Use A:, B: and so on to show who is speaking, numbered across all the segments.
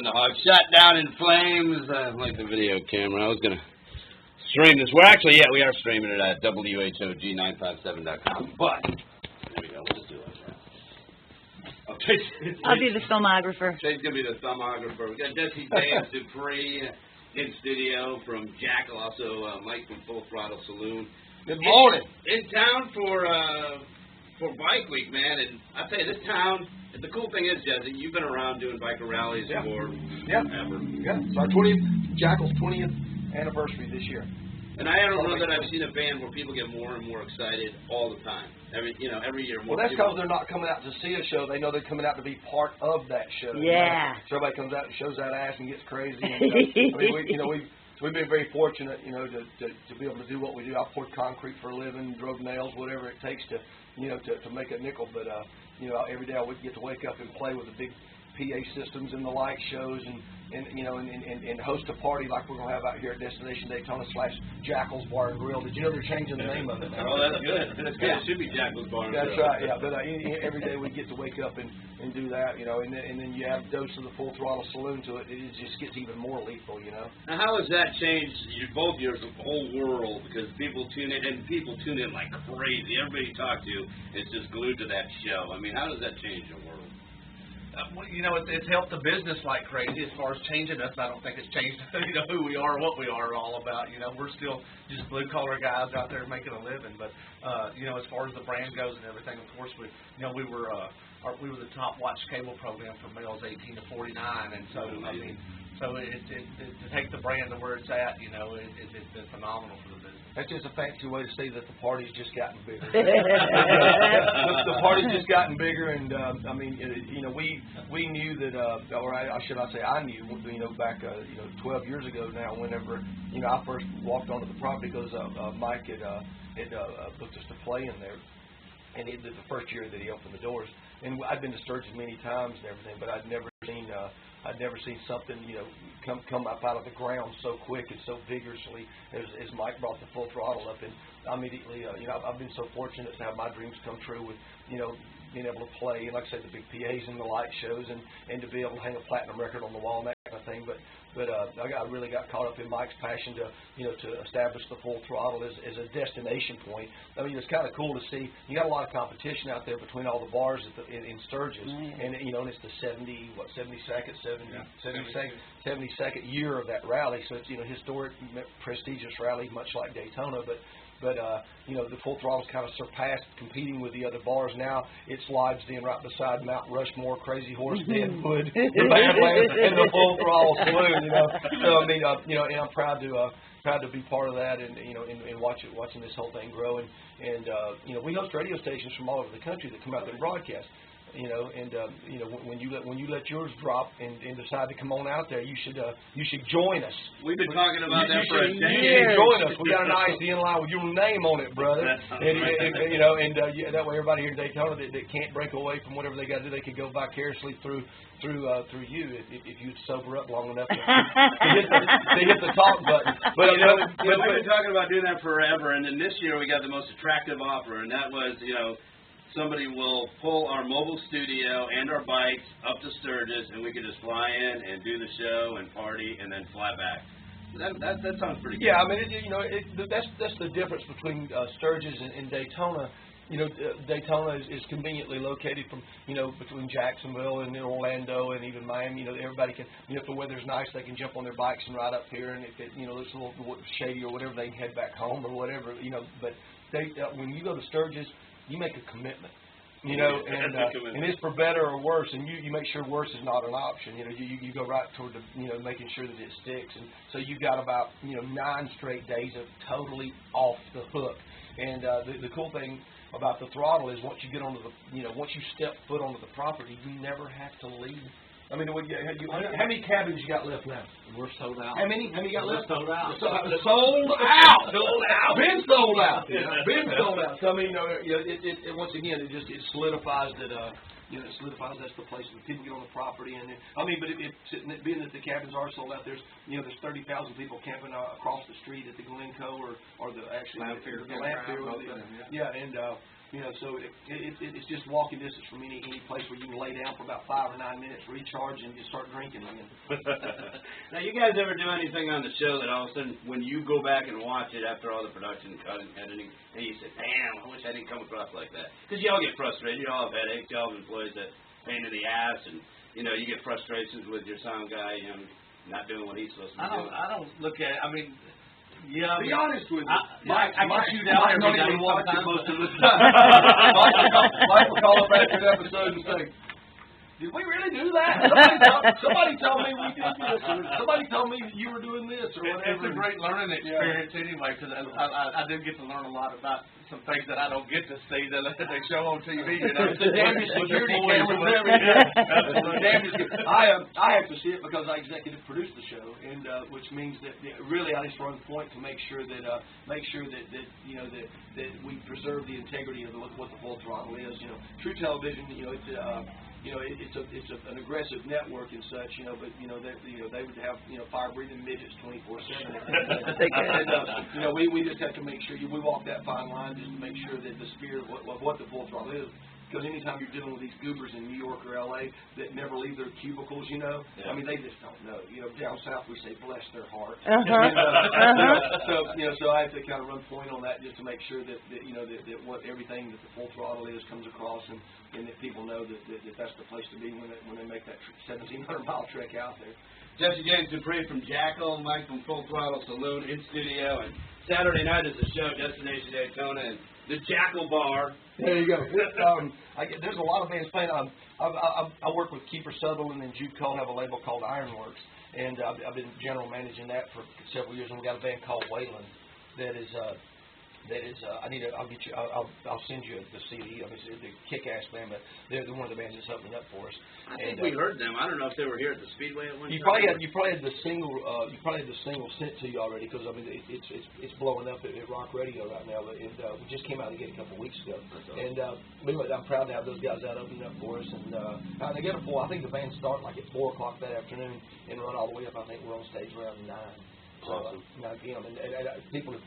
A: The Hog shot down in flames. Like the video camera. I was going to stream this. We're actually, we are streaming it at WHOG957.com. But, there we go. We'll just do it like that. Okay.
B: I'll be the filmographer.
A: Shane's going to be the filmographer. We got Jessie and Dupree in studio from Jackal. Also, Mike from Throttle Saloon.
C: Good morning.
A: In town for Bike Week, man. And I tell you, this town, the cool thing is, Jessie, you've been around doing biker rallies for ever.
C: Yeah, it's our Jackal's 20th anniversary this year.
A: And I don't know that I've seen a band where people get more and more excited all the time. Every year. More
C: that's because they're not coming out to see a show. They know they're coming out to be part of that show.
B: Yeah.
C: So everybody comes out and shows that ass and gets crazy. And, we've been very fortunate, to be able to do what we do. I poured concrete for a living, drove nails, whatever it takes to make a nickel. But every day I would get to wake up and play with the big PA systems and the light shows and host a party like we're going to have out here at Destination Daytona / Jackal's Bar and Grill. Did you know they're changing the name of it now?
A: Oh, that's good. That's good. It should be Jackal's Bar and Grill.
C: That's right, yeah. But every day we get to wake up and do that, and then you add a dose of the Full Throttle Saloon to it. It just gets even more lethal,
A: Now, how has that changed both years, the whole world? Because people tune in, and people tune in like crazy. Everybody you talk to is just glued to that show. I mean, how does that change the world?
D: It's helped the business like crazy as far as changing us. I don't think it's changed, who we are, what we are all about. We're still just blue collar guys out there making a living. But as far as the brand goes and everything, of course, we were the top watch cable program for males 18 to 49, and so so to take the brand to where it's at, it's been phenomenal for the business.
C: That's just a fancy way to say that the party's just gotten bigger. The party's just gotten bigger, and we knew that, or I should not say I knew, back 12 years ago now, whenever I first walked onto the property, because Mike had booked us to play in there, and it was the first year that he opened the doors. And I'd been to Sturgis many times and everything, but I'd never seen something come up out of the ground so quick and so vigorously as Mike brought the Full Throttle up. And immediately, I've been so fortunate to have my dreams come true with being able to play, and like I said, the big PAs and the light shows, and to be able to hang a platinum record on the wall and that kind of thing. But I really got caught up in Mike's passion to establish the Full Throttle as a destination point. I mean, it's kind of cool to see. You got a lot of competition out there between all the bars in Sturgis, and and it's the 72nd year of that rally. So it's historic, prestigious rally, much like Daytona, but the Full Throttle's kind of surpassed competing with the other bars now. It's lodged in right beside Mount Rushmore, Crazy Horse, Deadwood, the Badlands, and the Full Throttle Saloon. So and I'm proud to be part of that, and watching this whole thing grow. And we host radio stations from all over the country that come out there and broadcast. When you let yours drop and decide to come on out there, you should join us.
A: We've been talking about that for a decade.
C: You should join us. We got an ICN line with your name on it, brother. That way everybody here in Daytona that can't break away from whatever they got to do, they could go vicariously through you if you sober up long enough to hit the talk button. But
A: we've been talking about doing that forever, and then this year we got the most attractive offer, and that was somebody will pull our mobile studio and our bikes up to Sturgis, and we can just fly in and do the show and party and then fly back. That sounds pretty good.
C: Yeah, I mean, that's the difference between Sturgis and Daytona. Daytona is conveniently located from, between Jacksonville and Orlando and even Miami. Everybody can, if the weather's nice, they can jump on their bikes and ride up here, and if it, looks a little shady or whatever, they can head back home or whatever, But when you go to Sturgis, you make a commitment, and it's for better or worse, and you make sure worse is not an option. You go right toward the, making sure that it sticks, and so you've got about 9 straight days of totally off the hook. And the cool thing about the Throttle is once you get onto the, once you step foot onto the property, you never have to leave. I mean, how many cabins you got left now?
D: We're sold out.
C: How many you got left?
D: Sold out.
C: Sold out.
D: Sold out.
C: Been sold out. Been sold out. So I mean, it once again, it solidifies that. It solidifies that's the place that people get on the property, and being that the cabins are sold out, there's 30,000 people camping across the street at the Glencoe or the actually
D: Lampier.
C: the Lampier. Yeah, and So it's just walking distance from any place where you can lay down for about 5 or 9 minutes, recharge, and just start drinking again.
A: Now, you guys ever do anything on the show that all of a sudden, when you go back and watch it after all the production, cutting, editing, and you say, damn, I wish I didn't come across like that? Because you all get frustrated. You all have headaches. You all have employees that pain in the ass, and, you get frustrations with your sound guy, not doing what he's supposed to be doing.
D: I don't look at it. I mean, yeah.
C: Be honest with you.
D: I get you down every day sometimes.
C: Most of the time. Mike will call up after an episode and say, did we really do that? Somebody told me we did this, or somebody told me you were doing this, or whatever.
D: It's a great learning experience anyway, because I do get to learn a lot about some things that I don't get to see that they show on TV.
C: It's the damned security cameras. I have to see it because I executive produce the show, and which means that really I just run point to make sure that that we preserve the integrity of what the Full Throttle is. True television, it's an aggressive network and such, but they would have fire-breathing midgets 24/7. We just have to make sure we walk that fine line just to make sure that the spirit of what the Full Throttle is. Because anytime you're dealing with these goobers in New York or L.A. that never leave their cubicles, I mean, they just don't know. Down south we say bless their heart. So I have to kind of run point on that just to make sure that what everything that the Full Throttle is comes across, and that people know that that's the place to be when they make that 1,700-mile trek out there.
A: Jessie James Dupree from Jackal, Mike from Full Throttle Saloon in studio, and Saturday night is the show, Destination Daytona, and the Jackal Bar.
C: There you go. There's a lot of bands playing. I work with Kiefer Sutherland and Jude Cole, have a label called Ironworks, and I've been general managing that for several years. And we got a band called Wayland that is. I'll send you the CD. I mean, it's a kick-ass band, but they're one of the bands that's opening up for us.
A: I think we heard them. I don't know if they were here at the Speedway at one time.
C: You probably had the single. You probably had the single sent to you already, because I mean it's blowing up at WHOG Radio right now. But we just came out of the gate a couple of weeks ago, and I'm proud to have those guys out opening up for us. And they get I think the band start like at 4 o'clock that afternoon and run all the way up. I think we're on stage around 9.
A: Awesome.
C: People have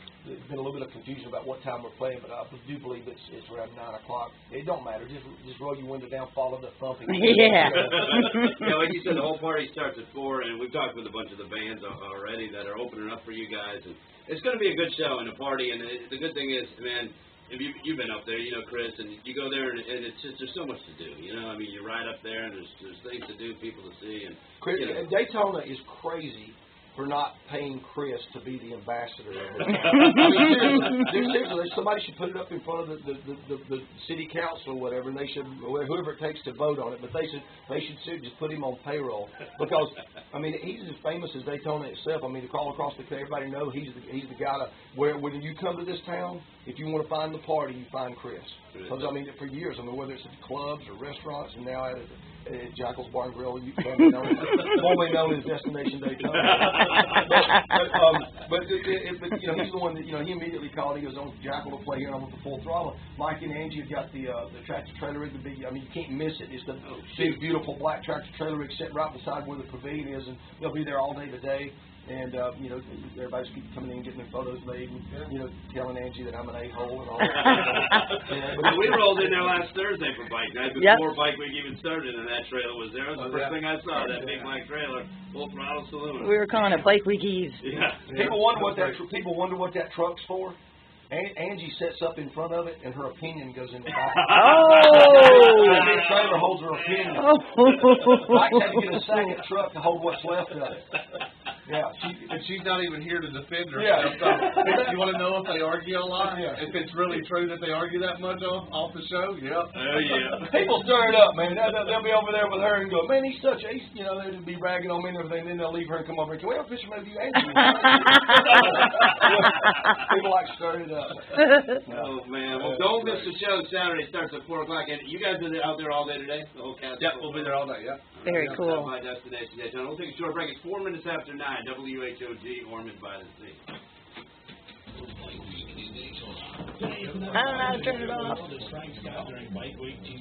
C: been a little bit of confusion about what time we're playing, but I do believe it's around 9 o'clock. It don't matter. Just roll your window down, follow the thumping.
B: Yeah.
A: Like you said, the whole party starts at 4, and we've talked with a bunch of the bands already that are opening up for you guys, and it's going to be a good show and a party. And the good thing is, man, if you've been up there, Chris, and you go there, and it's just there's so much to do. I mean, you ride up there, and there's things to do, people to see, and
C: Chris, Daytona is crazy for not paying Chris to be the ambassador of it. Seriously, somebody should put it up in front of the city council or whatever, and they should, whoever it takes to vote on it, but they should just put him on payroll, because I mean he's as famous as Daytona itself. I mean, all across the country, everybody knows he's the guy where when you come to this town, if you want to find the party, you find Chris. Because I mean, for years, whether it's at clubs or restaurants, and now at Jackal's Bar and Grill, formerly known as Destination Daytona. But he's the one that he immediately called. He goes on Jackal to play here, and I'm with the Full Throttle. Mike and Angie have got the tractor trailer rig, the big. I mean, you can't miss it. It's the big, beautiful black tractor trailer rig sitting right beside where the pavilion is, and they'll be there all day today. And everybody's coming in, getting their photos made, and telling Angie that I'm an a-hole and all that.
A: We rolled in there last Thursday for Bike Night before Bike Week even started, and that trailer was there. It was the first thing I saw, that big black trailer, Full Throttle Saloon.
B: We were calling it Bike Week Eve.
A: Yeah.
C: People wonder what that truck's for. Angie sets up in front of it, and her opinion goes in the back. The trailer holds her opinion. Mike had to get a second truck to hold what's left of it. Yeah,
D: she's not even here to defend herself.
C: Yeah.
D: So, you want to know if they argue a lot?
C: Yeah.
D: If it's really true that they argue that much off the show? Yep.
A: Yeah.
C: People stir it up, man. They'll be over there with her and go, man, he's such a, they'll be ragging on me and everything. Then they'll leave her and come over and go, well, Fisher, maybe you Angie. People like stirring it up.
A: Oh, man. Well, don't miss the show Saturday. Starts at 4 o'clock. And you guys are out there all day today? The whole cast?
D: Yep, we'll be there all day, yeah.
B: Very cool.
A: My Destination Daytona. We'll take a short break. It's 4 minutes after 9. WHOG, Ormond by the Sea.
B: Turn it off.